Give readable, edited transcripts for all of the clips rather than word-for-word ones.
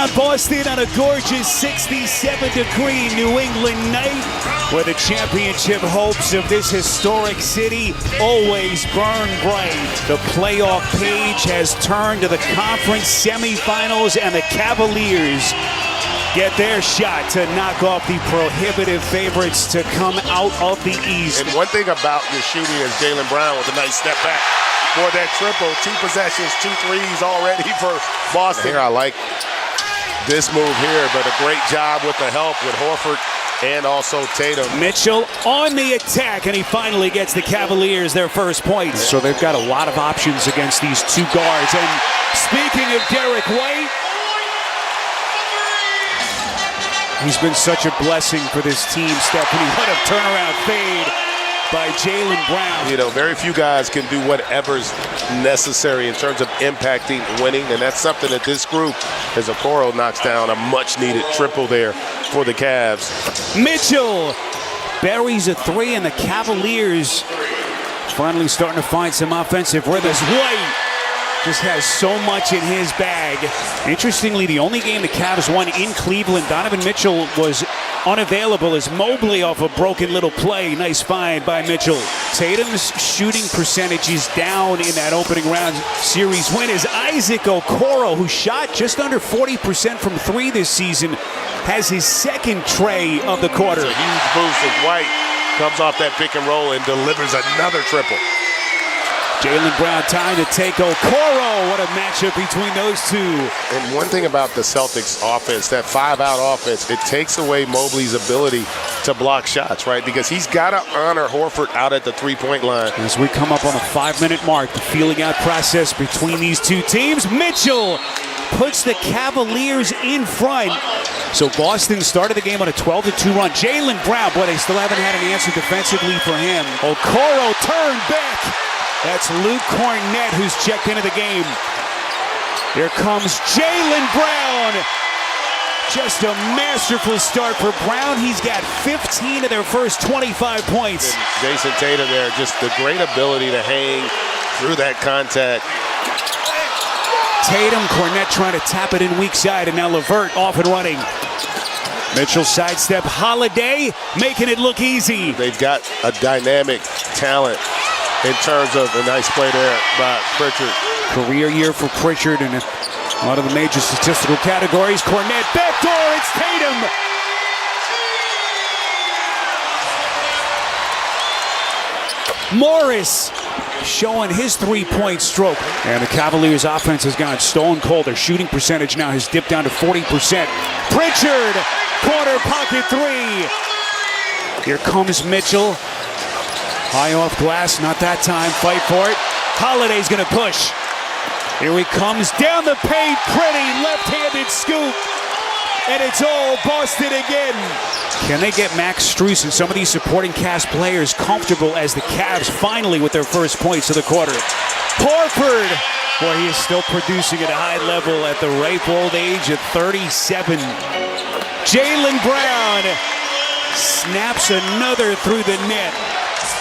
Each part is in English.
downtown Boston on a gorgeous 67-degree New England night, where the championship hopes of this historic city always burn bright. The playoff page has turned to the conference semifinals, and the Cavaliers get their shot to knock off the prohibitive favorites to come out of the East. And one thing about your shooting is Jaylen Brown with a nice step back for that triple. 2 possessions, 2 threes already for Boston. Here I like this move here, but a great job with the help with Horford and also Tatum. Mitchell on the attack, and he finally gets the Cavaliers their first points. So they've got a lot of options against these two guards. And speaking of Derek White, he's been such a blessing for this team, Stephanie. What a turnaround fade by Jaylen Brown. You know, very few guys can do whatever's necessary in terms of impacting winning, and that's something that this group, as Okoro knocks down a much-needed triple there for the Cavs. Mitchell buries a three, and the Cavaliers finally starting to find some offensive rhythms. White just has so much in his bag. Interestingly, the only game the Cavs won in Cleveland, Donovan Mitchell was unavailable as Mobley off a broken little play. Nice find by Mitchell. Tatum's shooting percentage is down in that opening round series win as Isaac Okoro, who shot just under 40% from three this season, has his second tray of the quarter. It's a huge boost as White comes off that pick and roll and delivers another triple. Jaylen Brown time to take Okoro. What a matchup between those two. And one thing about the Celtics offense, that 5-out offense, it takes away Mobley's ability to block shots, right? Because he's got to honor Horford out at the three-point line. As we come up on the 5-minute mark, the feeling out process between these two teams. Mitchell puts the Cavaliers in front. So Boston started the game on a 12-2 run. Jaylen Brown, boy, they still haven't had an answer defensively for him. Okoro turned back. That's Luke Cornett who's checked into the game. Here comes Jaylen Brown. Just a masterful start for Brown. He's got 15 of their first 25 points. And Jason Tatum there, just the great ability to hang through that contact. Tatum, Cornett trying to tap it in weak side, and now LeVert off and running. Mitchell sidestep, Holiday making it look easy. They've got a dynamic talent in terms of a nice play there by Pritchard. Career year for Pritchard in a lot of the major statistical categories. Cornett, backdoor, it's Tatum. Morris showing his three-point stroke. And the Cavaliers offense has gone stone cold. Their shooting percentage now has dipped down to 40%. Pritchard, corner pocket three. Here comes Mitchell. High off glass, not that time, fight for it. Holiday's gonna push. Here he comes, down the paint, pretty left-handed scoop. And it's all Boston again. Can they get Max Strus and some of these supporting cast players comfortable as the Cavs finally with their first points of the quarter? Horford, boy, he is still producing at a high level at the ripe old age of 37. Jaylen Brown snaps another through the net.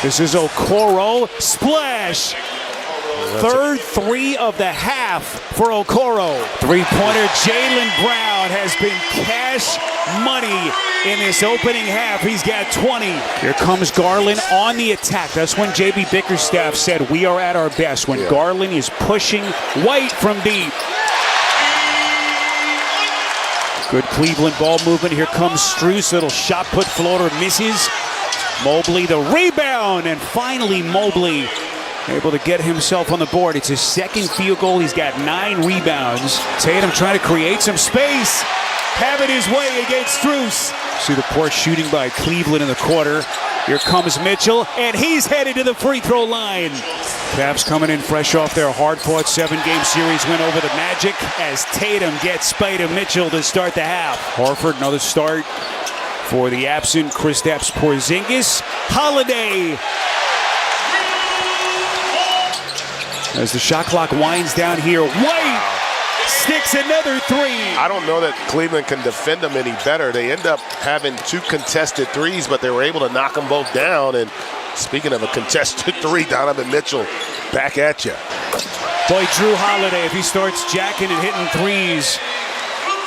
This is Okoro, splash. Third three of the half for Okoro. Three-pointer, Jaylen Brown has been cash money in this opening half. He's got 20. Here comes Garland on the attack. That's when J.B. Bickerstaff said we are at our best, when Garland is pushing White from deep. Good Cleveland ball movement. Here comes Strus, little shot put floater, misses. Mobley the rebound, and finally Mobley able to get himself on the board. It's his second field goal. He's got 9 rebounds. Tatum trying to create some space. Having his way against Strus. See the poor shooting by Cleveland in the quarter. Here comes Mitchell, and he's headed to the free throw line. Cavs coming in fresh off their hard-fought 7-game series win over the Magic as Tatum gets spite of Mitchell to start the half. Horford, another start for the absent Kristaps Porzingis. Holiday. As the shot clock winds down here, White sticks another three. I don't know that Cleveland can defend them any better. They end up having 2 contested threes, but they were able to knock them both down. And speaking of a contested three, Donovan Mitchell back at you. Boy, Drew Holiday, if he starts jacking and hitting threes,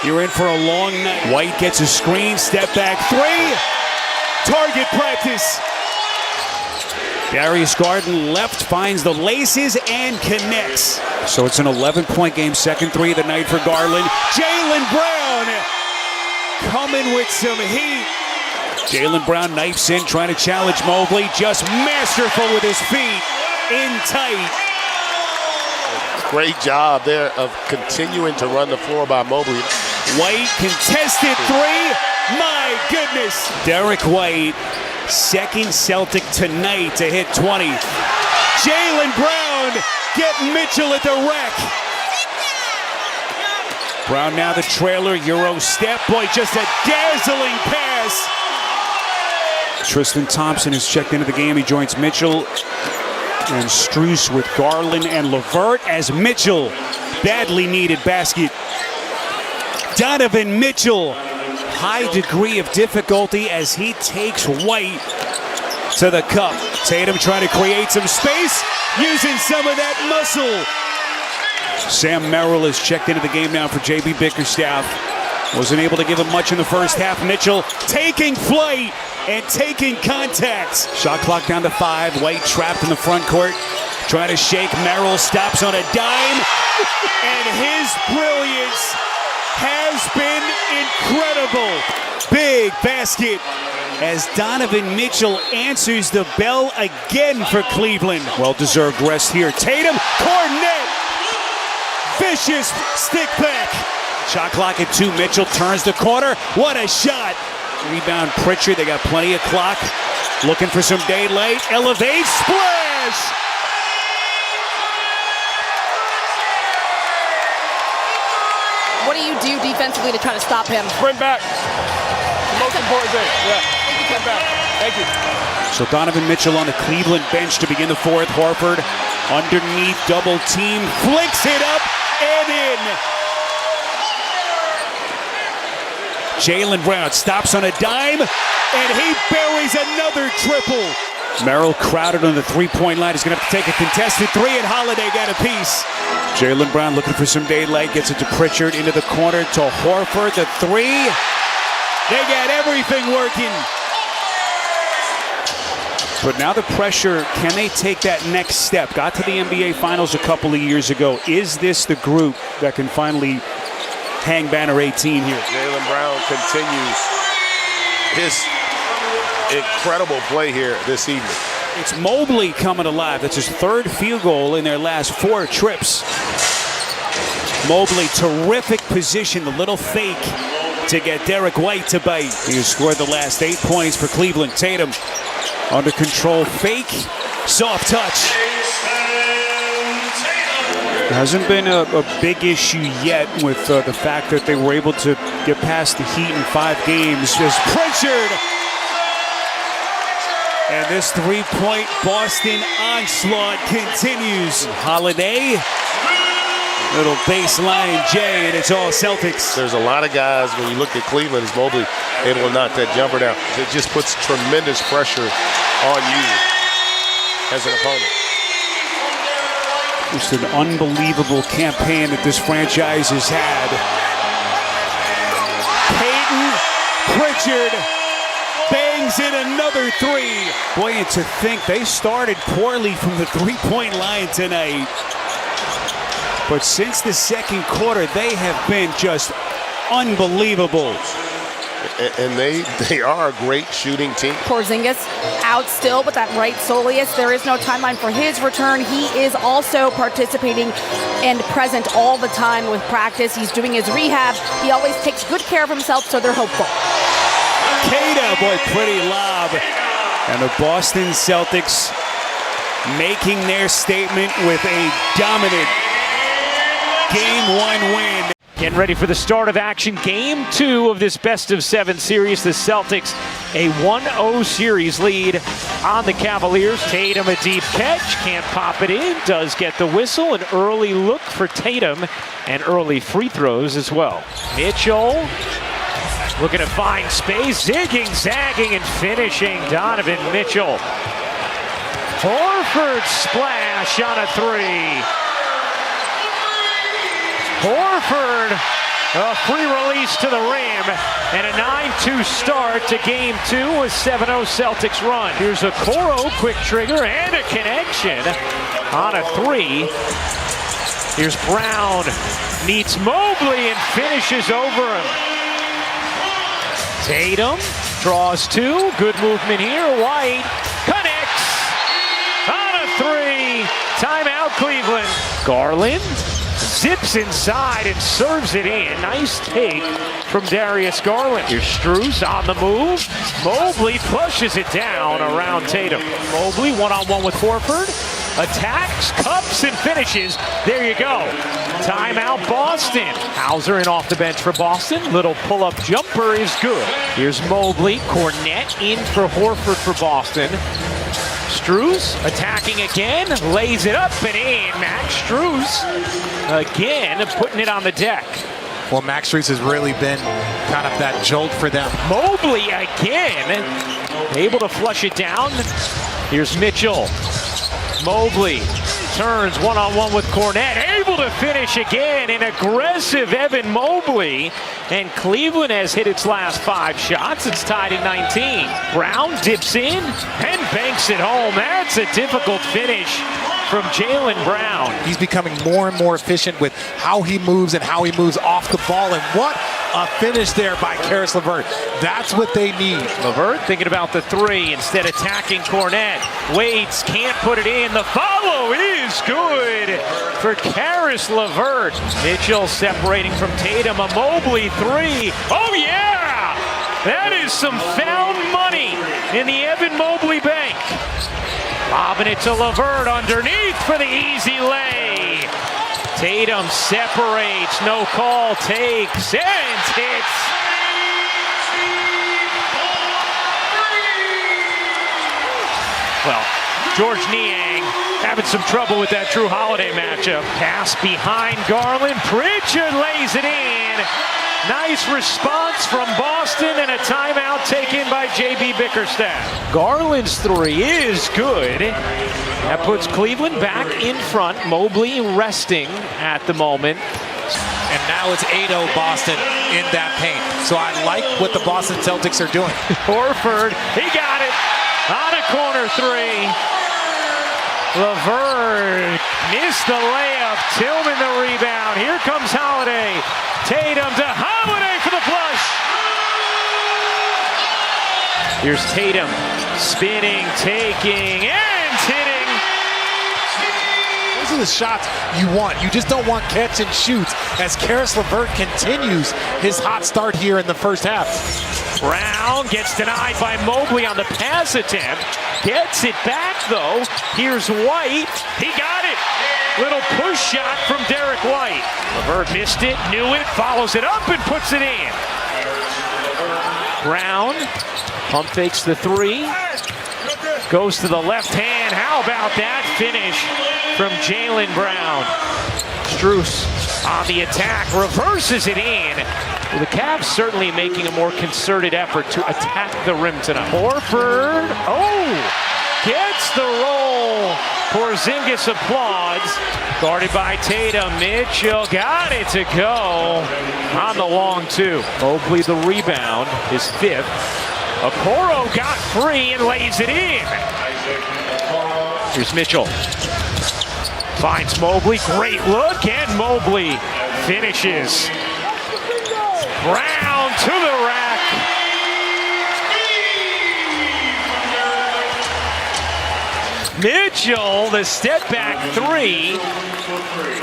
You're in for a long night. White gets a screen, step back three. Target practice. Darius Garden left, finds the laces and connects. So it's an 11-point game, second three of the night for Garland. Jaylen Brown coming with some heat. Jaylen Brown knifes in, trying to challenge Mobley. Just masterful with his feet, in tight. Great job there of continuing to run the floor by Mobley. White contested three. My goodness. Derek White, second Celtic tonight to hit 20. Jaylen Brown getting Mitchell at the rack. Brown now the trailer, Euro step. Boy, just a dazzling pass. Tristan Thompson has checked into the game. He joins Mitchell and Strus with Garland and LeVert as Mitchell, badly needed basket. Donovan Mitchell, high degree of difficulty as he takes White to the cup. Tatum trying to create some space, using some of that muscle. Sam Merrill has checked into the game now for JB Bickerstaff. Wasn't able to give him much in the first half. Mitchell taking flight and taking contacts. Shot clock down to 5. White trapped in the front court. Trying to shake. Merrill stops on a dime. And his brilliance has been incredible. Big basket as Donovan Mitchell answers the bell again for Cleveland. Well-deserved rest here. Tatum, cornet. Vicious stick back. Shot clock at 2. Mitchell turns the corner. What a shot. Rebound Pritchard. They got plenty of clock. Looking for some daylight. Elevate. Splash. What do you do defensively to try to stop him? Sprint back. The most important thing. Yeah. Sprint back. Thank you. So Donovan Mitchell on the Cleveland bench to begin the fourth. Horford underneath, double team. Flicks it up and in. Jaylen Brown stops on a dime, and he buries another triple. Merrill crowded on the three-point line. He's going to have to take a contested three, and Holiday got a piece. Jaylen Brown looking for some daylight, gets it to Pritchard, into the corner to Horford. The three. They got everything working. But now the pressure, can they take that next step? Got to the NBA Finals a couple of years ago. Is this the group that can finally hang banner 18 here? Jaylen Brown continues his incredible play here this evening. It's Mobley coming alive. That's his third field goal in their last 4 trips. Mobley, terrific position, the little fake to get Derek White to bite. He has scored the last 8 points for Cleveland. Tatum under control, fake, soft touch. There hasn't been a big issue yet with the fact that they were able to get past the Heat in 5 games. As Pritchard, and this three-point Boston onslaught continues. Holiday, little baseline J, and it's all Celtics. There's a lot of guys, when you look at Cleveland, as Mobley able to knock that jumper down, it just puts tremendous pressure on you as an opponent. Just an unbelievable campaign that this franchise has had. Payton Pritchard bangs in another three. Boy, and to think they started poorly from the three-point line tonight. But since the second quarter, they have been just unbelievable. And they are a great shooting team. Porzingis out still, but that right soleus, there is no timeline for his return. He is also participating and present all the time with practice. He's doing his rehab. He always takes good care of himself, so they're hopeful. Cada, boy, pretty lob. And the Boston Celtics making their statement with a dominant Game 1 win. Getting ready for the start of action. Game 2 of this best-of-7 series. The Celtics a 1-0 series lead on the Cavaliers. Tatum a deep catch. Can't pop it in. Does get the whistle. An early look for Tatum and early free throws as well. Mitchell looking to find space. Zigging, zagging, and finishing. Donovan Mitchell. Horford splash on a three. Horford A free release to the rim, and a 9-2 start to game 2, a 7-0 Celtics run. Here's a Okoro, quick trigger, and a connection on a 3. Here's Brown, meets Mobley and finishes over him. Tatum draws 2, good movement here. White connects on a 3. Timeout Cleveland. Garland zips inside and serves it in. Nice take from Darius Garland. Here's Strus on the move. Mobley flushes it down around Tatum. Mobley one-on-one with Horford. Attacks, cups, and finishes. There you go. Timeout Boston. Hauser in off the bench for Boston. Little pull-up jumper is good. Here's Mobley. Cornette in for Horford for Boston. Strus attacking again, lays it up and in. Max Strus again putting it on the deck. Well, Max Strus has really been kind of that jolt for them. Mobley again, able to flush it down. Here's Mitchell. Mobley turns one-on-one with Cornette, able to finish again. An aggressive Evan Mobley. And Cleveland has hit its last 5 shots. It's tied at 19. Brown dips in and banks it home. That's a difficult finish from Jaylen Brown. He's becoming more and more efficient with how he moves and how he moves off the ball. And what a finish there by Caris LeVert. That's what they need. LeVert thinking about the 3, instead attacking Cornette. Waits, can't put it in. The follow is good for Caris LeVert. Mitchell separating from Tatum. A Mobley 3. Oh yeah! That is some found money in the Evan Mobley bank. Lobbing it to LeVert underneath for the easy lay. Tatum separates, no call, takes, and hits. Well, George Niang having some trouble with that Drew Holiday matchup. Pass behind Garland. Pritchard lays it in. Nice response from Boston, and a timeout taken by J.B. Bickerstaff. Garland's 3 is good. That puts Cleveland back in front. Mobley resting at the moment. And now it's 8-0 Boston in that paint. So I like what the Boston Celtics are doing. Horford, he got it on a corner 3. LeVert missed the layup. Tillman the rebound. Here comes Holiday. Tatum to Holiday for the flush. Here's Tatum spinning, taking, and hitting. Those are the shots you want. You just don't want catch and shoots as Caris LeVert continues his hot start here in the first half. Brown gets denied by Mobley on the pass attempt. Gets it back, though. Here's White. He got it. Little push shot from Derek White. LeVert missed it, knew it, follows it up and puts it in. Brown pump fakes the 3. Goes to the left hand. How about that finish from Jaylen Brown? Strus on the attack, reverses it in. Well, the Cavs certainly making a more concerted effort to attack the rim tonight. Horford, gets the roll. Porzingis applauds. Guarded by Tatum. Mitchell got it to go on the long 2. Mobley the rebound, his 5th. Okoro got free and lays it in. Here's Mitchell. Finds Mobley, great look, and Mobley finishes. Brown to the rack. Mitchell, the step back 3.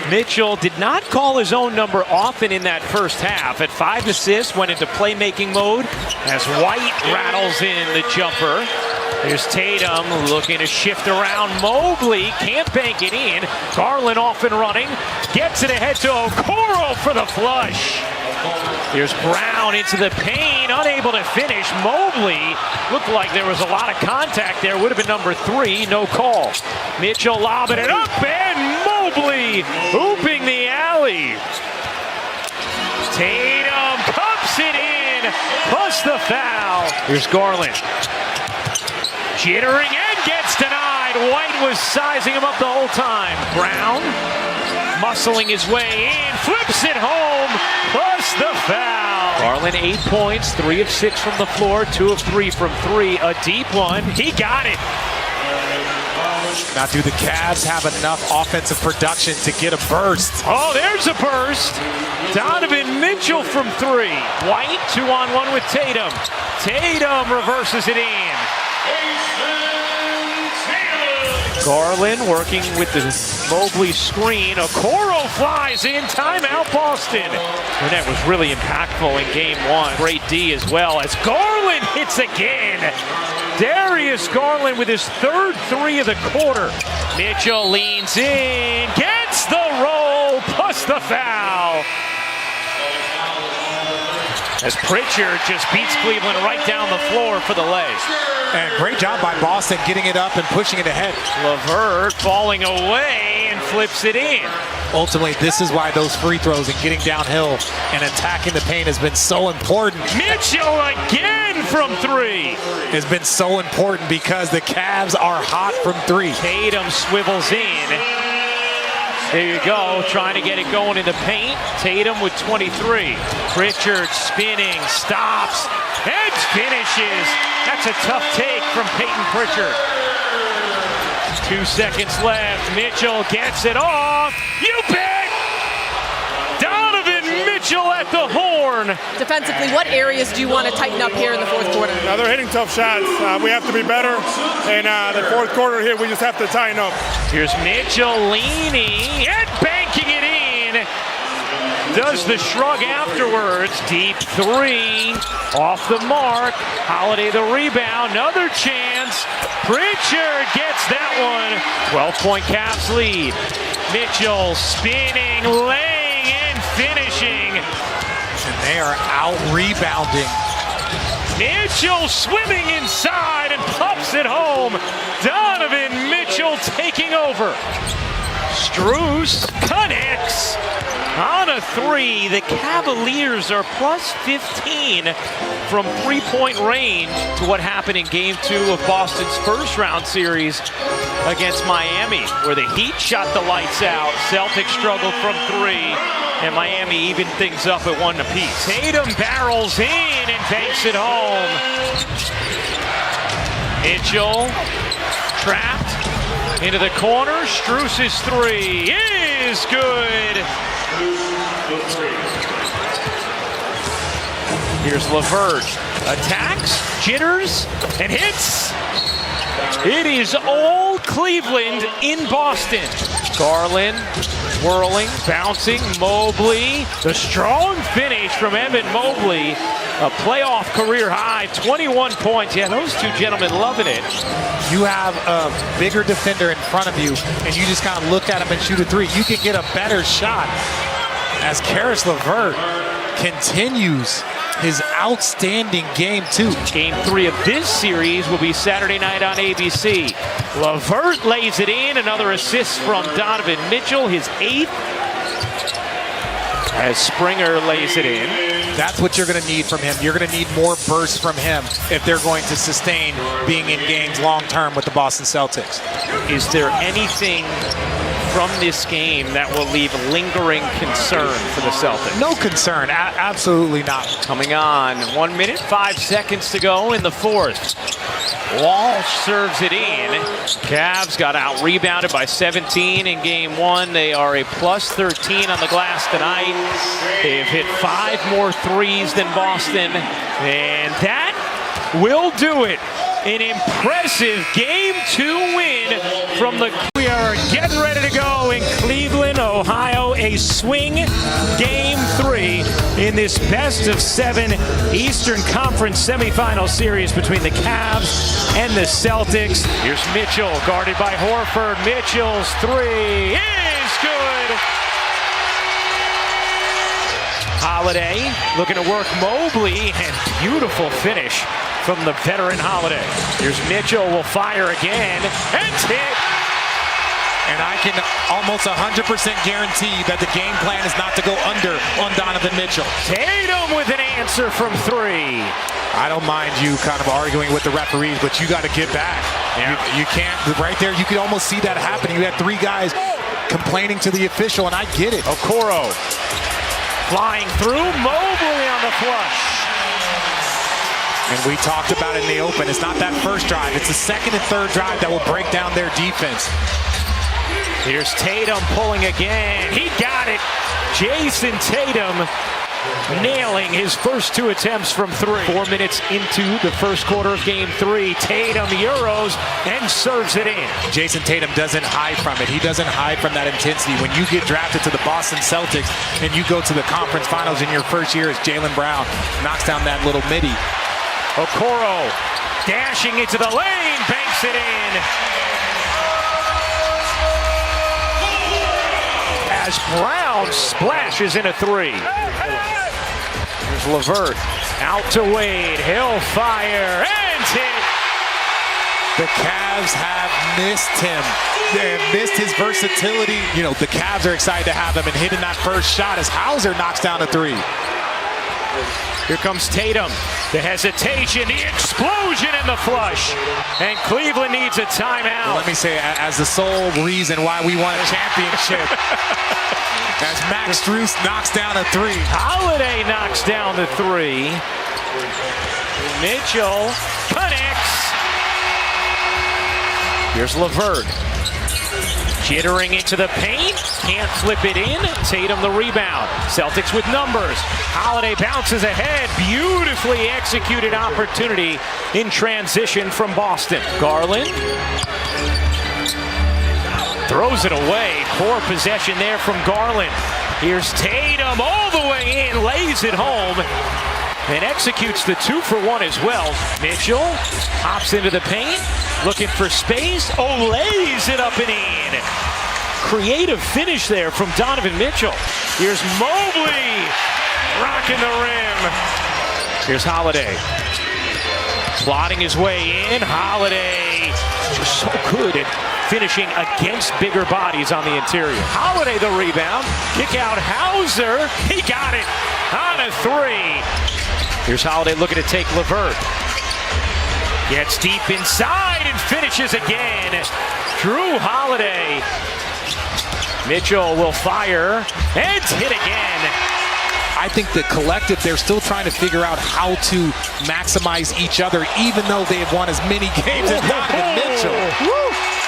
Mitchell did not call his own number often in that first half. At 5 assists, went into playmaking mode as White rattles in the jumper. There's Tatum looking to shift around. Mobley can't bank it in. Garland off and running. Gets it ahead to Okoro for the flush. Here's Brown into the paint, unable to finish. Mobley looked like there was a lot of contact there. Would have been number 3, no call. Mitchell lobbing it up, and Mobley hooping the alley. Tatum cups it in, plus the foul. Here's Garland. Jittering and gets denied. White was sizing him up the whole time. Brown muscling his way in, flips it home, plus the foul. Garland 8 points, 3 of 6 from the floor, 2 of 3 from 3, a deep one. He got it. Now, do the Cavs have enough offensive production to get a burst? Oh, there's a burst. Donovan Mitchell from 3. White 2-on-1 with Tatum. Tatum reverses it in. Garland working with the Mobley screen. Okoro flies in. Timeout, Boston. And that was really impactful in game 1. Great D as well as Garland hits again. Darius Garland with his 3rd 3 of the quarter. Mitchell leans in, gets the roll, plus the foul. As Pritchard just beats Cleveland right down the floor for the lay. And great job by Boston getting it up and pushing it ahead. LeVert falling away and flips it in. Ultimately, this is why those free throws and getting downhill and attacking the paint has been so important. Mitchell again from 3. Has been so important because the Cavs are hot from 3. Tatum swivels in. There you go, trying to get it going in the paint. Tatum with 23. Pritchard spinning, stops, and finishes. That's a tough take from Peyton Pritchard. 2 seconds left. Mitchell gets it off. You bet! Donovan Mitchell at the horn. Defensively, what areas do you want to tighten up here in the 4th quarter? They're hitting tough shots. We have to be better. And the 4th quarter here, we just have to tighten up. Here's Mitchell leaning and banking it in. Does the shrug afterwards. Deep 3. Off the mark. Holiday the rebound. Another chance. Pritchard gets that one. 12-point Cavs lead. Mitchell spinning, laying and finishing. And they are out rebounding. Mitchell swimming inside and pops it home. Donovan Mitchell taking over. Strus connects on a 3. The Cavaliers are plus 15 from 3-point range to what happened in game 2 of Boston's first round series against Miami, where the Heat shot the lights out. Celtics struggled from 3, and Miami evened things up at 1 apiece. Tatum barrels in and banks it home. Mitchell trapped into the corner. Strus's 3 is good. Here's LeVert. Attacks, jitters, and hits. It is all Cleveland in Boston. Garland whirling, bouncing, Mobley. The strong finish from Evan Mobley. A playoff career high, 21 points. Yeah, those two gentlemen loving it. You have a bigger defender in front of you, and you just kind of look at him and shoot a 3. You can get a better shot as Caris LeVert continues his outstanding game 2. Game 3 of this series will be Saturday night on ABC. LeVert lays it in. Another assist from Donovan Mitchell, his 8th. As Springer lays it in. That's what you're going to need from him. You're going to need more bursts from him if they're going to sustain being in games long term with the Boston Celtics. Is there anything from this game that will leave lingering concern for the Celtics? No concern. Absolutely not. Coming on. 1 minute, 5 seconds to go in the 4th. Walsh serves it in. Cavs got out rebounded by 17 in game 1. They are a plus 13 on the glass tonight. They've hit 5 more threes than Boston. And that will do it. An impressive game 2 win from the... We are getting ready to go in Cleveland, Ohio. A swing game 3 in this best of 7 Eastern Conference semifinal series between the Cavs and the Celtics. Here's Mitchell guarded by Horford. Mitchell's 3 is good. Holiday looking to work Mobley, and beautiful finish from the veteran Holiday. Here's Mitchell, will fire again, and hit. And I can almost 100% guarantee that the game plan is not to go under on Donovan Mitchell. Tatum with an answer from 3. I don't mind you kind of arguing with the referees, but you got to get back. Yeah. You can't, right there, you can almost see that happen. You had 3 guys complaining to the official, and I get it. Okoro flying through, Mobley on the flush. And we talked about it in the open. It's not that first drive. It's the second and third drive that will break down their defense. Here's Tatum pulling again. He got it. Jason Tatum nailing his first 2 attempts from 3. 4 minutes into the first quarter of game 3. Tatum Euros and serves it in. Jason Tatum doesn't hide from it. He doesn't hide from that intensity. When you get drafted to the Boston Celtics and you go to the conference finals in your first year as Jaylen Brown knocks down that little midi. Okoro dashing into the lane, banks it in. As Brown splashes in a 3. Here's LeVert out to Wade. He'll fire and hit. The Cavs have missed him. They have missed his versatility. You know, the Cavs are excited to have him, and hitting that first shot as Hauser knocks down a 3. Here comes Tatum. The hesitation, the explosion, and the flush. And Cleveland needs a timeout. Let me say, as the sole reason why we won a championship, as Max Strus knocks down a 3. Holiday knocks down the 3. Mitchell connects. Here's LeVert. Jittering into the paint, can't flip it in. Tatum the rebound. Celtics with numbers. Holiday bounces ahead. Beautifully executed opportunity in transition from Boston. Garland throws it away. Poor possession there from Garland. Here's Tatum all the way in, lays it home, and executes the 2-for-1 as well. Mitchell hops into the paint, looking for space. Lays it up and in. Creative finish there from Donovan Mitchell. Here's Mobley rocking the rim. Here's Holiday plotting his way in. Holiday just so good at finishing against bigger bodies on the interior. Holiday the rebound. Kick out Hauser. He got it on a 3. Here's Holiday looking to take LeVert. Gets deep inside and finishes again. Drew Holiday. Mitchell will fire and hit again. I think the collective, they're still trying to figure out how to maximize each other, even though they have won as many games as Donovan Mitchell.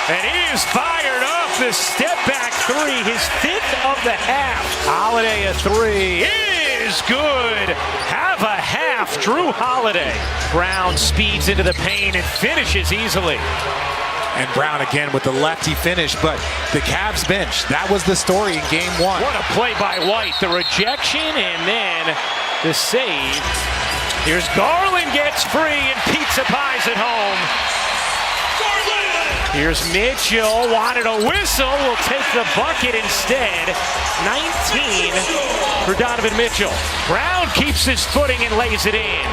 And he is fired up. The step back 3, his 5th of the half. Holiday a 3 is good. Have a half, Drew Holiday. Brown speeds into the paint and finishes easily. And Brown again with the lefty finish, but the Cavs bench, that was the story in game 1. What a play by White. The rejection and then the save. Here's Garland gets free and pizza pies at home. Here's Mitchell, wanted a whistle, will take the bucket instead. 19 for Donovan Mitchell. Brown keeps his footing and lays it in.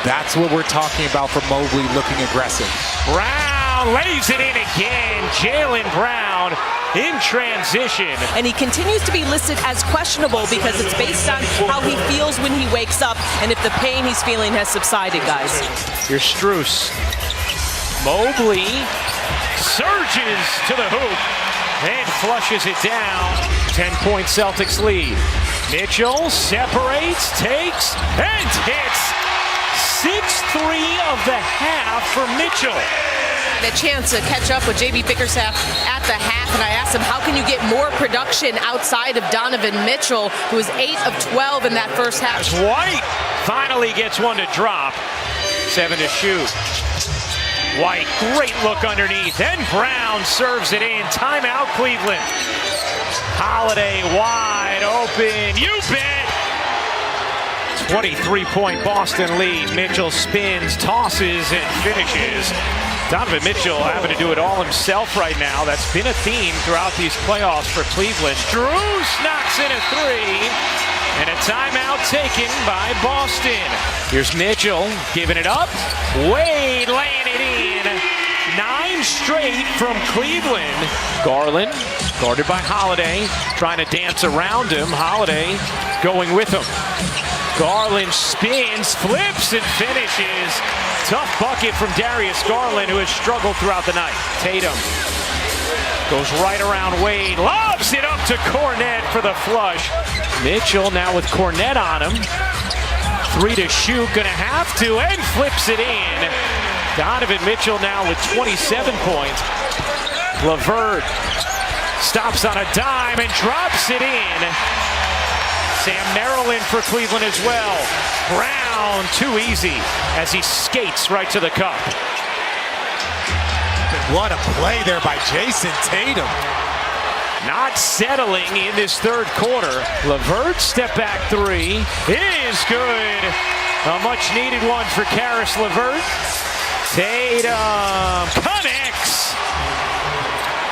That's what we're talking about for Mobley, looking aggressive. Brown lays it in again. Jaylen Brown in transition. And he continues to be listed as questionable because it's based on how he feels when he wakes up and if the pain he's feeling has subsided, guys. Here's Strus. Mobley surges to the hoop and flushes it down. 10-point Celtics lead. Mitchell separates, takes, and hits. 6-3 of the half for Mitchell. A chance to catch up with J.B. Bickerstaff at the half, and I asked him, how can you get more production outside of Donovan Mitchell, who was 8 of 12 in that first half? As White finally gets one to drop. 7 to shoot. White, great look underneath, and Brown serves it in. Timeout, Cleveland. Holiday wide open, you bet. 23-point Boston lead. Mitchell spins, tosses, and finishes. Donovan Mitchell having to do it all himself right now. That's been a theme throughout these playoffs for Cleveland. Strus knocks in a 3, and a timeout taken by Boston. Here's Mitchell giving it up. Wade laying it in. 9 straight from Cleveland. Garland, guarded by Holiday, trying to dance around him. Holiday going with him. Garland spins, flips, and finishes. Tough bucket from Darius Garland, who has struggled throughout the night. Tatum Goes right around Wade. Lobs it up to Cornette for the flush. Mitchell now with Cornette on him. 3 to shoot. Gonna have to, and flips it in. Donovan Mitchell now with 27 points. LeVert stops on a dime and drops it in. Sam Merrill in for Cleveland as well. Brown, too easy as he skates right to the cup. What a play there by Jason Tatum. Not settling in this third quarter. LeVert step back 3 is good. A much needed one for Caris LeVert. Tatum connects.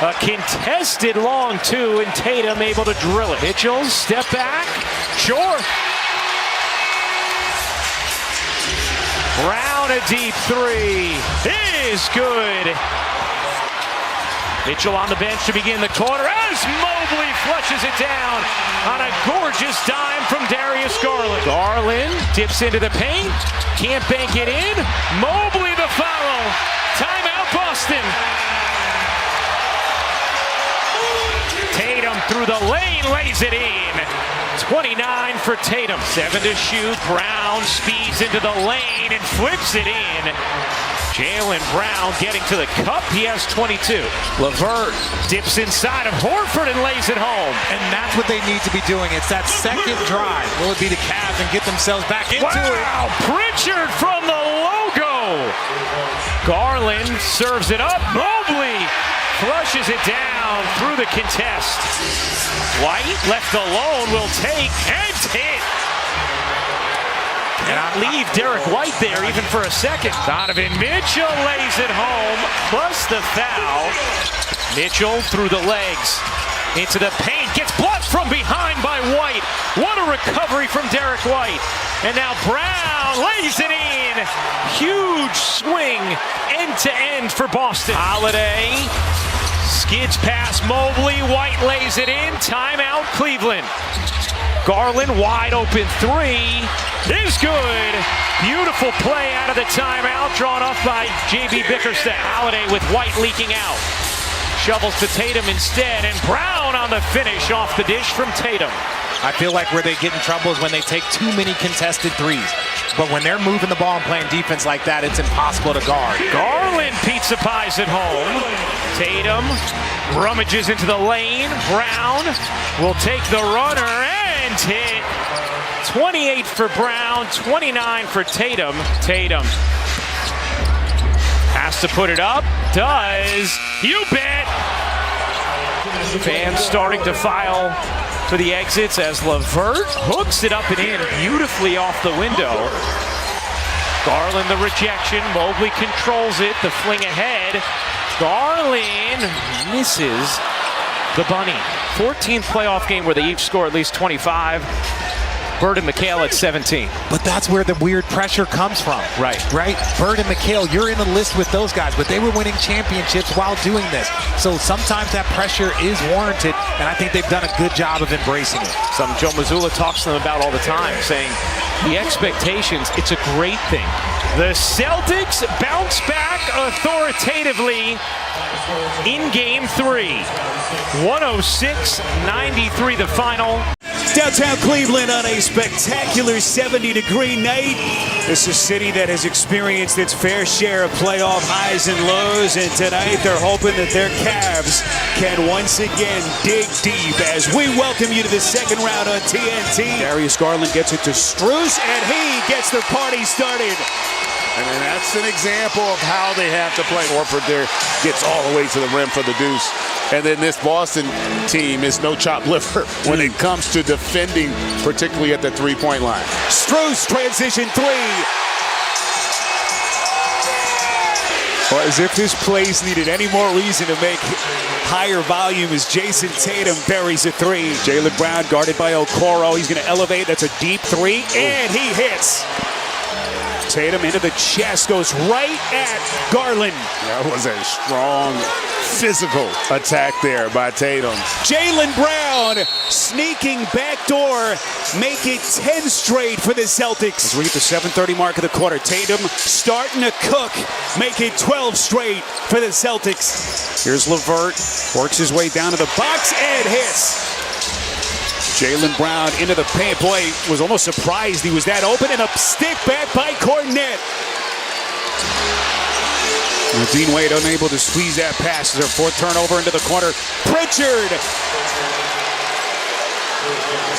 A contested long 2, and Tatum able to drill it. Mitchell step back. Sure. Brown a deep 3 is good. Mitchell on the bench to begin the quarter as Mobley flushes it down on a gorgeous dime from Darius Garland. Garland dips into the paint, can't bank it in. Mobley the follow. Timeout Boston. Tatum through the lane, lays it in. 29 for Tatum. 7 to shoot. Brown speeds into the lane and flips it in. Jaylen Brown getting to the cup. He has 22. LeVert dips inside of Horford and lays it home. And that's what they need to be doing. It's that second drive. Will it be the Cavs and get themselves back into it? Wow! Pritchard from the logo. Garland serves it up. Mobley flushes it down through the contest. White left alone will take and hit. Cannot leave Derek White there even for a second. Donovan Mitchell lays it home, plus the foul. Mitchell through the legs, into the paint, gets blocked from behind by White. What a recovery from Derek White. And now Brown lays it in. Huge swing, end to end for Boston. Holiday skids past Mobley, White lays it in. Timeout Cleveland. Garland wide open 3 is good. Beautiful play out of the timeout, drawn off by JB Bickerstaff. Holiday with White leaking out. Shovels to Tatum instead, and Brown on the finish off the dish from Tatum. I feel like where they get in trouble is when they take too many contested threes. But when they're moving the ball and playing defense like that, it's impossible to guard. Garland pizza pies at home. Tatum rummages into the lane. Brown will take the runner and hit. 28 for Brown, 29 for Tatum. Tatum has to put it up. Does. You bet. Fans starting to file for the exits as LeVert hooks it up and in beautifully off the window. Garland the rejection. Mobley controls it. The fling ahead. Garland misses the bunny. 14th playoff game where they each score at least 25. Bird and McHale at 17. But that's where the weird pressure comes from. Right. Bird and McHale, you're in a list with those guys, but they were winning championships while doing this. So sometimes that pressure is warranted, and I think they've done a good job of embracing it. Something Joe Mazzulla talks to them about all the time, saying the expectations, it's a great thing. The Celtics bounce back authoritatively in Game 3. 106-93 the final. Downtown Cleveland on a spectacular 70-degree night. This is a city that has experienced its fair share of playoff highs and lows, and tonight they're hoping that their Cavs can once again dig deep as we welcome you to the second round on TNT. Darius Garland gets it to Strus, and he gets the party started. And that's an example of how they have to play. Horford there gets all the way to the rim for the deuce. And then this Boston team is no chop liver when it comes to defending, particularly at the three-point line. Strus transition 3. Well, as if this place needed any more reason to make higher volume as Jason Tatum buries a 3. Jaylen Brown guarded by Okoro. He's going to elevate. That's a deep 3, and he hits. Tatum into the chest, goes right at Garland. That was a strong physical attack there by Tatum. Jaylen Brown sneaking backdoor, make it 10 straight for the Celtics. As we hit the 7:30 mark of the quarter, Tatum starting to cook, make it 12 straight for the Celtics. Here's LeVert, works his way down to the box and hits. Jaylen Brown into the paint. Boy, was almost surprised he was that open, and a stick back by Cornette. Dean Wade unable to squeeze that pass. Their fourth turnover into the corner. Pritchard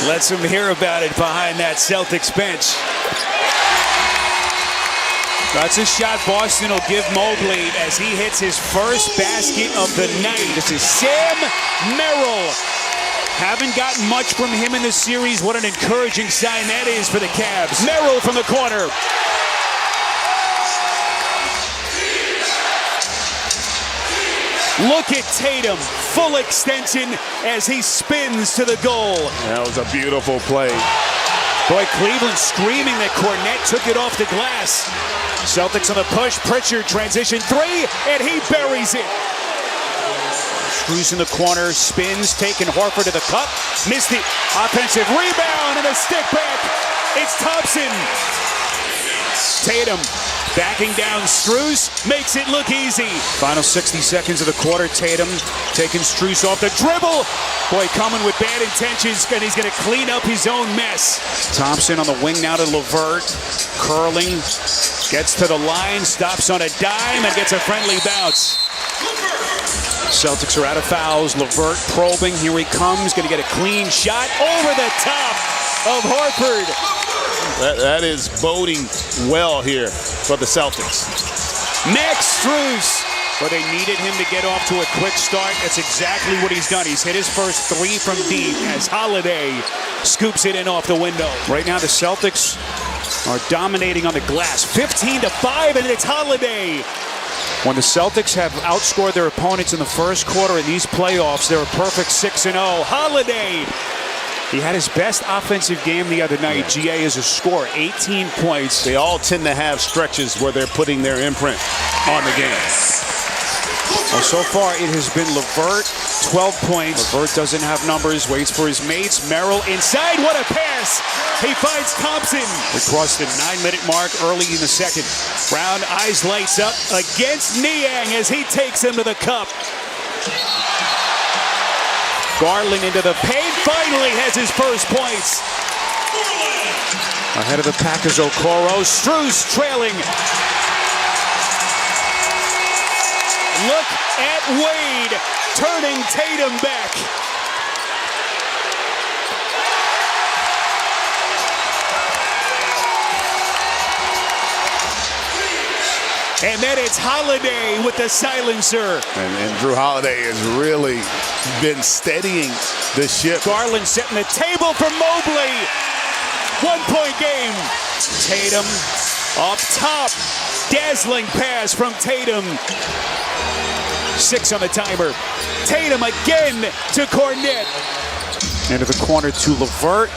lets him hear about it behind that Celtics bench. That's a shot Boston will give Mobley as he hits his first basket of the night. This is Sam Merrill. Haven't gotten much from him in the series. What an encouraging sign that is for the Cavs. Merrill from the corner. Look at Tatum, full extension as he spins to the goal. That was a beautiful play. Boy, Cleveland screaming that Cornette took it off the glass. Celtics on the push, Pritchard transition three, and he buries it. Strus in the corner, spins, taking Horford to the cup, missed it. Offensive rebound and a stick back. It's Thompson. Tatum backing down Strus, makes it look easy. Final 60 seconds of the quarter, Tatum taking Strus off the dribble. Boy, coming with bad intentions, and he's going to clean up his own mess. Thompson on the wing now to LeVert, curling, gets to the line, stops on a dime, and gets a friendly bounce. Celtics are out of fouls. LeVert probing. Here he comes. Going to get a clean shot over the top of Horford. That is boding well here for the Celtics. Max Strus. But they needed him to get off to a quick start. That's exactly what he's done. He's hit his first three from deep as Holiday scoops it in off the window. Right now the Celtics are dominating on the glass. 15-5, and it's Holiday. When the Celtics have outscored their opponents in the first quarter in these playoffs, they're a perfect 6-0. Holiday, he had his best offensive game the other night. GA is a scorer, 18 points. They all tend to have stretches where they're putting their imprint on the game. Well, so far it has been LeVert, 12 points. LeVert doesn't have numbers, waits for his mates. Merrill inside, what a pass! He finds Thompson. We crossed the 9-minute mark early in the second. Brown eyes lights up against Niang as he takes him to the cup. Garland into the paint, finally has his first points. Ahead of the Packers, Okoro. Strus trailing. Look at Wade turning Tatum back. And then it's Holiday with the silencer. And Drew Holiday has really been steadying the ship. Garland setting the table for Mobley. 1-point game. Tatum up top. Dazzling pass from Tatum. 6 on the timer. Tatum again to Cornette. Into the corner to LeVert.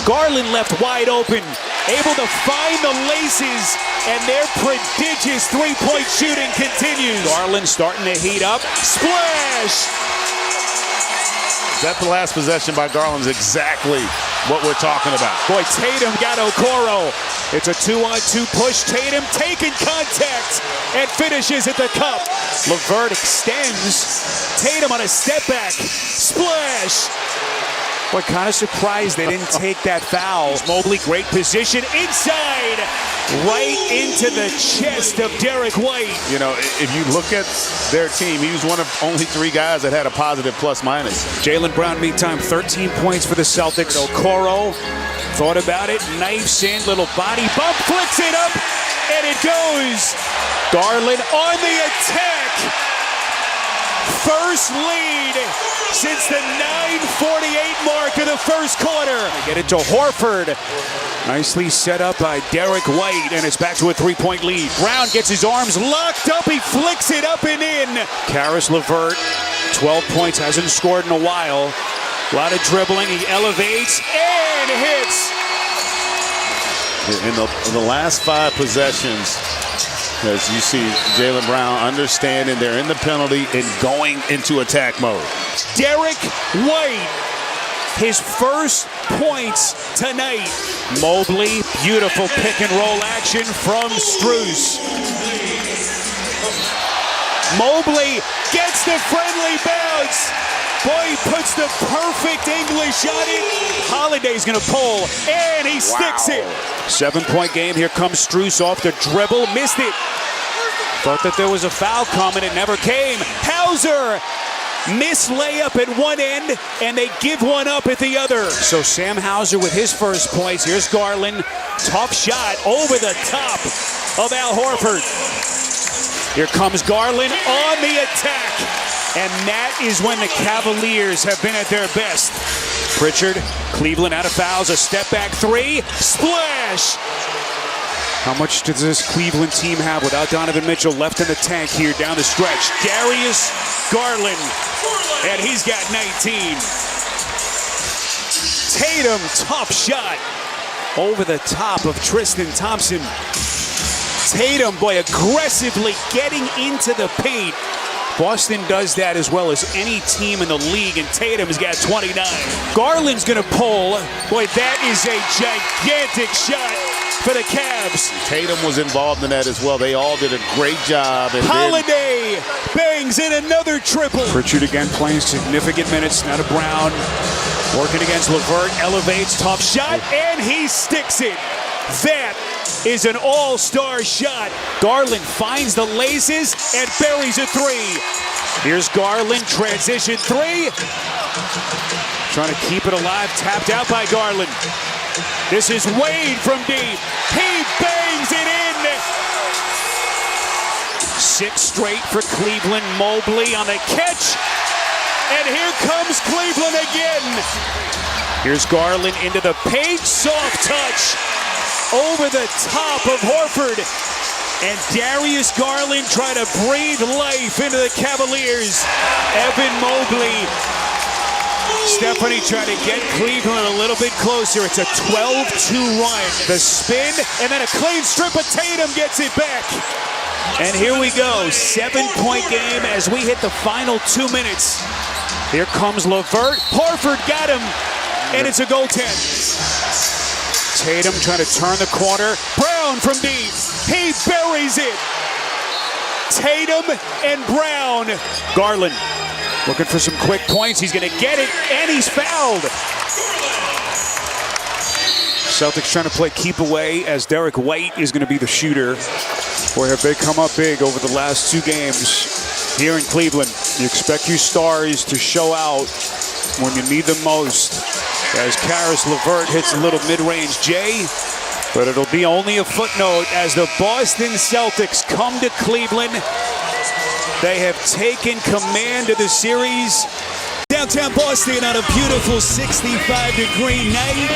Garland left wide open. Able to find the laces, and their prodigious three-point shooting continues. Garland starting to heat up. Splash! That the last possession by Garland's exactly what we're talking about. Boy, Tatum got Okoro. It's a 2-on-2 push. Tatum taking contact and finishes at the cup. LeVert extends. Tatum on a step back. Splash! Boy, kind of surprised they didn't take that foul. Mobley, great position inside, right into the chest of Derek White. You know, if you look at their team, he was one of only 3 guys that had a positive plus-minus. Jaylen Brown, meantime, 13 points for the Celtics. Okoro thought about it, knifes in, little body bump, flicks it up, and it goes. Garland on the attack. First lead since the 9:48 mark of the first quarter. They get it to Horford. Nicely set up by Derek White, and it's back to a 3-point lead. Brown gets his arms locked up. He flicks it up and in. Caris LeVert, 12 points, hasn't scored in a while. A lot of dribbling. He elevates and hits. In the last 5 possessions, as you see Jaylen Brown understanding they're in the penalty and going into attack mode. Derek White, his first points tonight. Mobley, beautiful pick and roll action from Strus. Mobley gets the friendly bounce. Boy, he puts the perfect English shot in. Holiday's gonna pull, and he sticks it. 7-point game. Here comes Strus off the dribble. Missed it. Thought that there was a foul coming. It never came. Hauser, miss layup at one end, and they give one up at the other. So Sam Hauser with his first points. Here's Garland. Tough shot over the top of Al Horford. Here comes Garland on the attack. And that is when the Cavaliers have been at their best. Pritchard, Cleveland out of fouls, a step back 3, splash! How much does this Cleveland team have without Donovan Mitchell left in the tank here down the stretch? Darius Garland, and he's got 19. Tatum, tough shot over the top of Tristan Thompson. Tatum, boy, aggressively getting into the paint. Boston does that as well as any team in the league, and Tatum's got 29. Garland's gonna pull. Boy, that is a gigantic shot for the Cavs. Tatum was involved in that as well. They all did a great job. And Holiday bangs in another triple. Pritchard again playing significant minutes. Now to Brown, working against LeVert, elevates, tough shot, and he sticks it. That is an all-star shot. Garland finds the laces and buries a 3. Here's Garland, transition 3. Trying to keep it alive, tapped out by Garland. This is Wade from deep. He bangs it in. 6 straight for Cleveland. Mobley on the catch. And here comes Cleveland again. Here's Garland into the paint, soft touch. Over the top of Horford. And Darius Garland trying to breathe life into the Cavaliers. Evan Mobley. Stephanie trying to get Cleveland a little bit closer. It's a 12-2 run. The spin, and then a clean strip of Tatum gets it back. And here we go. 7-point game as we hit the final 2 minutes. Here comes LeVert. Horford got him. And it's a goaltend. Tatum trying to turn the corner. Brown from deep. He buries it. Tatum and Brown. Garland looking for some quick points. He's going to get it, and he's fouled. Celtics trying to play keep away as Derek White is going to be the shooter. Boy, have they come up big over the last 2 games here in Cleveland. You expect your stars to show out when you need them most. As Caris LeVert hits a little mid-range J, but it'll be only a footnote as the Boston Celtics come to Cleveland. They have taken command of the series. Downtown Boston on a beautiful 65-degree night,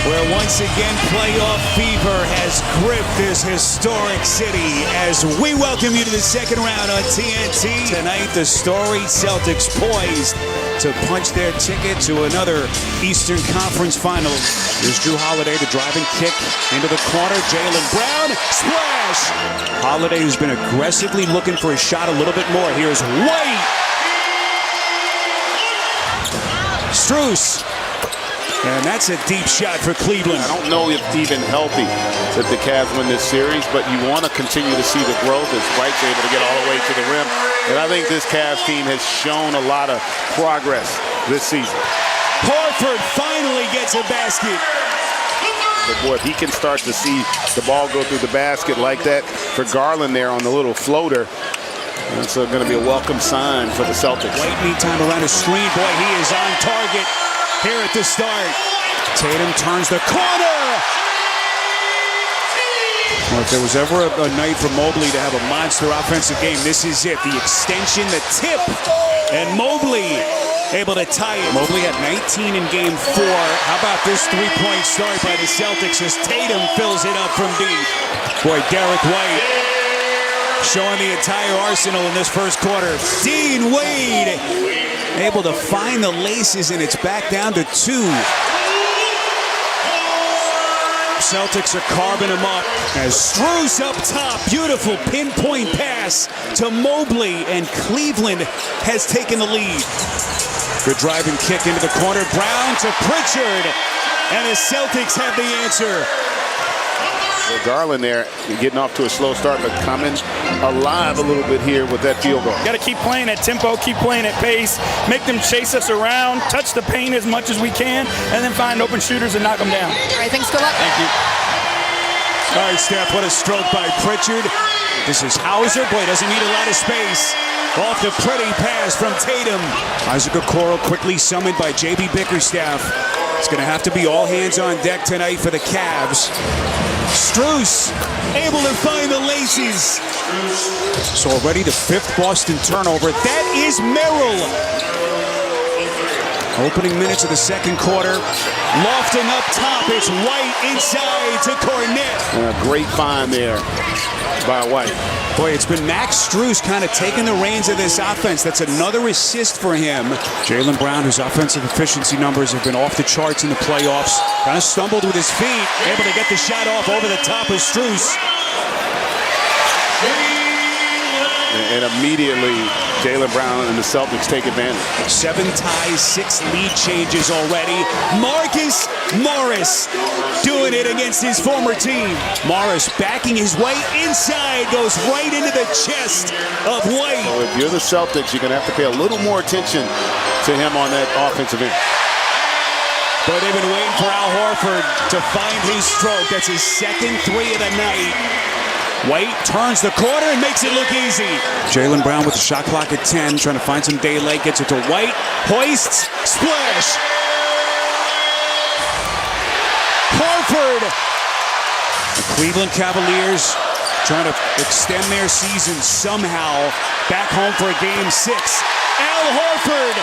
where once again playoff fever has gripped this historic city as we welcome you to the second round on TNT. Tonight, the storied Celtics poised to punch their ticket to another Eastern Conference final. Here's Drew Holiday, the driving kick into the corner. Jaylen Brown, splash! Holiday, who's been aggressively looking for a shot a little bit more. Here's White. Strus. And that's a deep shot for Cleveland. I don't know if even healthy that the Cavs win this series, but you want to continue to see the growth as White's able to get all the way to the rim. And I think this Cavs team has shown a lot of progress this season. Horford finally gets a basket. But boy, if he can start to see the ball go through the basket like that for Garland there on the little floater, that's going to be a welcome sign for the Celtics. White meantime around a screen. Boy, he is on target here at the start. Tatum turns the corner. Well, if there was ever a night for Mobley to have a monster offensive game, this is it. The extension, the tip, and Mobley able to tie it. Mobley had 19 in game 4. How about this 3-point start by the Celtics as Tatum fills it up from deep. Boy, Derek White showing the entire arsenal in this first quarter. Dean Wade able to find the laces, and it's back down to 2. Celtics are carving him up as Strus up top. Beautiful pinpoint pass to Mobley, and Cleveland has taken the lead. Good driving kick into the corner. Brown to Pritchard, and the Celtics have the answer. Well, Garland there getting off to a slow start, but coming alive a little bit here with that field goal. Got to keep playing at tempo, keep playing at pace, make them chase us around, touch the paint as much as we can, and then find open shooters and knock them down. All right, thanks. Good luck. Thank you. All right, Steph, what a stroke by Pritchard. This is Hauser. Boy, doesn't need a lot of space. Off the pretty pass from Tatum. Isaac Okoro quickly summoned by J.B. Bickerstaff. It's going to have to be all hands on deck tonight for the Cavs. Strus able to find the laces. So already the 5th Boston turnover. That is Merrill. Opening minutes of the second quarter. Lofting up top. It's White inside to Cornette. A great find there by White. Boy, it's been Max Strus kind of taking the reins of this offense. That's another assist for him. Jaylen Brown, whose offensive efficiency numbers have been off the charts in the playoffs, kind of stumbled with his feet, able to get the shot off over the top of Strus. And immediately, Jaylen Brown and the Celtics take advantage. 7 ties, 6 lead changes already. Marcus Morris doing it against his former team. Morris backing his way inside, goes right into the chest of White. So if you're the Celtics, you're going to have to pay a little more attention to him on that offensive end. But they've been waiting for Al Horford to find his stroke. That's his second 3 of the night. White turns the corner and makes it look easy. Jaylen Brown with the shot clock at 10, trying to find some daylight, gets it to White, hoists, splash. Horford. The Cleveland Cavaliers trying to extend their season somehow. Back home for a game 6. Al Horford.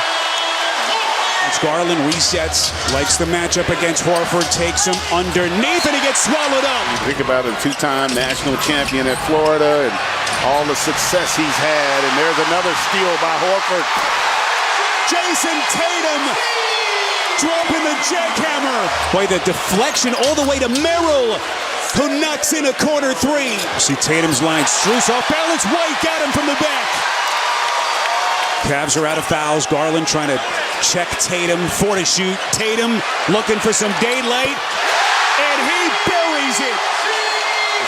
As Garland resets, likes the matchup against Horford, takes him underneath, and he gets swallowed up. You think about a 2-time national champion at Florida and all the success he's had, and there's another steal by Horford. Jason Tatum dropping the jackhammer. Boy, the deflection all the way to Merrill, who knocks in a corner 3. See Tatum's line, Strus off balance, White got him from the back. Cavs are out of fouls. Garland trying to check Tatum, 4 to shoot. Tatum looking for some daylight, and he buries it.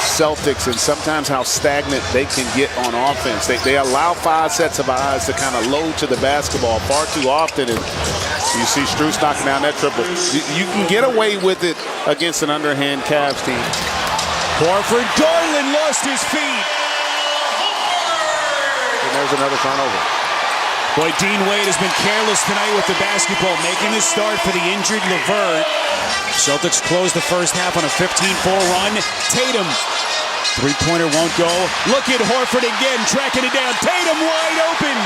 Celtics, and sometimes how stagnant they can get on offense. They allow 5 sets of eyes to kind of load to the basketball far too often, and you see Strus knocking down that triple. You can get away with it against an underhand Cavs team. Horford, Garland lost his feet. And there's another turnover. Boy, Dean Wade has been careless tonight with the basketball, making the start for the injured LeVert. Celtics close the first half on a 15-4 run. Tatum, 3-pointer won't go. Look at Horford again, tracking it down. Tatum wide open.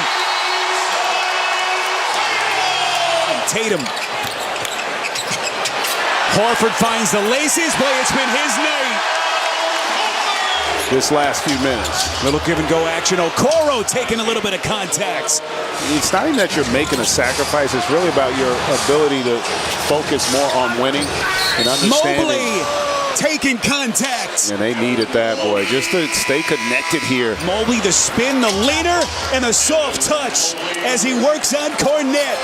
And Tatum. Horford finds the laces. Boy, it's been his night. This last few minutes. Little give and go action. Okoro taking a little bit of contact. It's not even that you're making a sacrifice. It's really about your ability to focus more on winning and understanding. Mobley taking contact. And they needed that, boy, just to stay connected here. Mobley, the spin, the leaner, and the soft touch as he works on Cornette.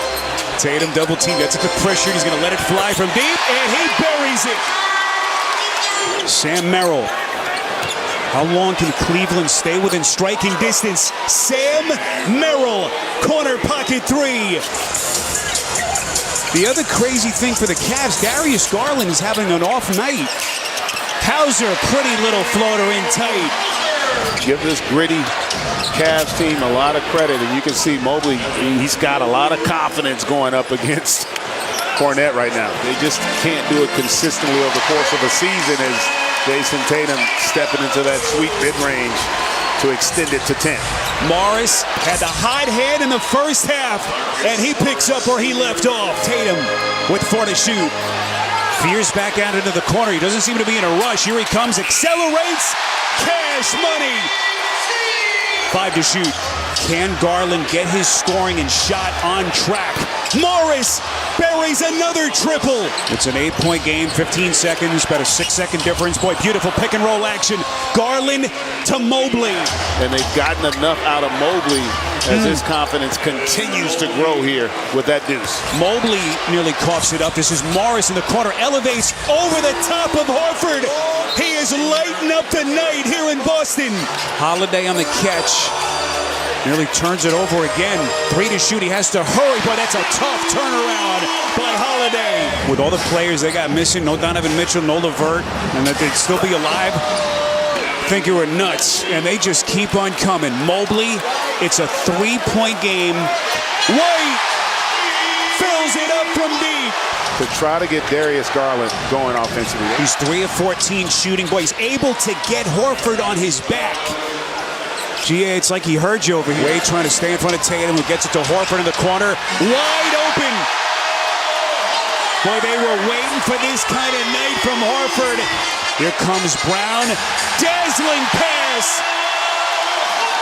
Tatum double team, gets it to pressure. He's going to let it fly from deep, and he buries it. Sam Merrill. How long can Cleveland stay within striking distance? Sam Merrill, corner pocket 3. The other crazy thing for the Cavs, Darius Garland is having an off night. Hauser, pretty little floater in tight. Give this gritty Cavs team a lot of credit, and you can see Mobley, he's got a lot of confidence going up against Cornette right now. They just can't do it consistently over the course of a season as Jason Tatum stepping into that sweet mid-range to extend it to 10. Morris had the hot hand in the first half, and he picks up where he left off. Tatum with 4 to shoot. Veers back out into the corner. He doesn't seem to be in a rush. Here he comes, accelerates, cash money. 5 to shoot. Can Garland get his scoring and shot on track? Morris buries another triple. It's an 8-point game, 15 seconds, about a 6-second difference. Boy, beautiful pick and roll action. Garland to Mobley. And they've gotten enough out of Mobley as his confidence continues to grow here with that deuce. Mobley nearly coughs it up. This is Morris in the corner, elevates over the top of Horford. He is lighting up the night here in Boston. Holiday on the catch. Nearly turns it over again. 3 to shoot. He has to hurry, but that's a tough turnaround by Holiday. With all the players they got missing, no Donovan Mitchell, no LeVert, and that they'd still be alive, I think you were nuts. And they just keep on coming. Mobley, it's a 3-point game. White fills it up from deep. To try to get Darius Garland going offensively. He's 3 of 14 shooting. Boy, he's able to get Horford on his back. GA, it's like he heard you over here. Wade trying to stay in front of Tatum, who gets it to Horford in the corner. Wide open. Boy, they were waiting for this kind of night from Horford. Here comes Brown. Dazzling pass.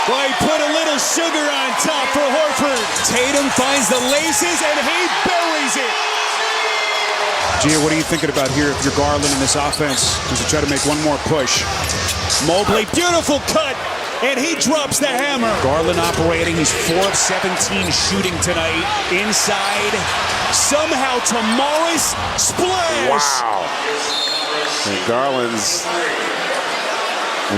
Boy, put a little sugar on top for Horford. Tatum finds the laces, and he buries it. Gia, what are you thinking about here if you're Garland in this offense as you try to make one more push? Mobley, beautiful cut. And he drops the hammer. Garland operating. He's 4 of 17 shooting tonight. Inside. Somehow to Morris. Splash. Wow. And Garland's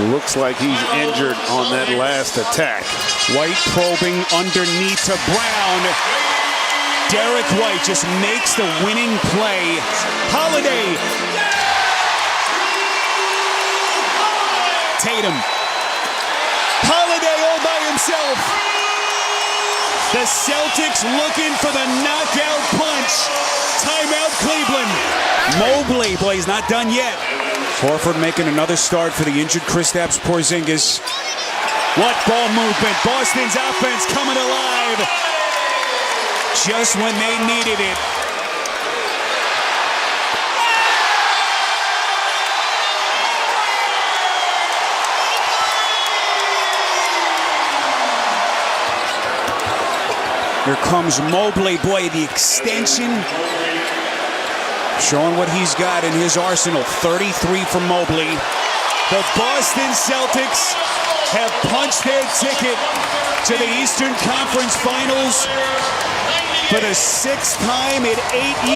looks like he's injured on that last attack. White probing underneath to Brown. Derek White just makes the winning play. Holiday. Tatum. Holiday all by himself. The Celtics looking for the knockout punch. Timeout Cleveland. Mobley, boy, he's not done yet. Horford making another start for the injured Kristaps Porzingis. What ball movement. Boston's offense coming alive. Just when they needed it. Here comes Mobley. Boy, the extension. Showing what he's got in his arsenal. 33 from Mobley. The Boston Celtics have punched their ticket to the Eastern Conference Finals for the 6th time in 8 years.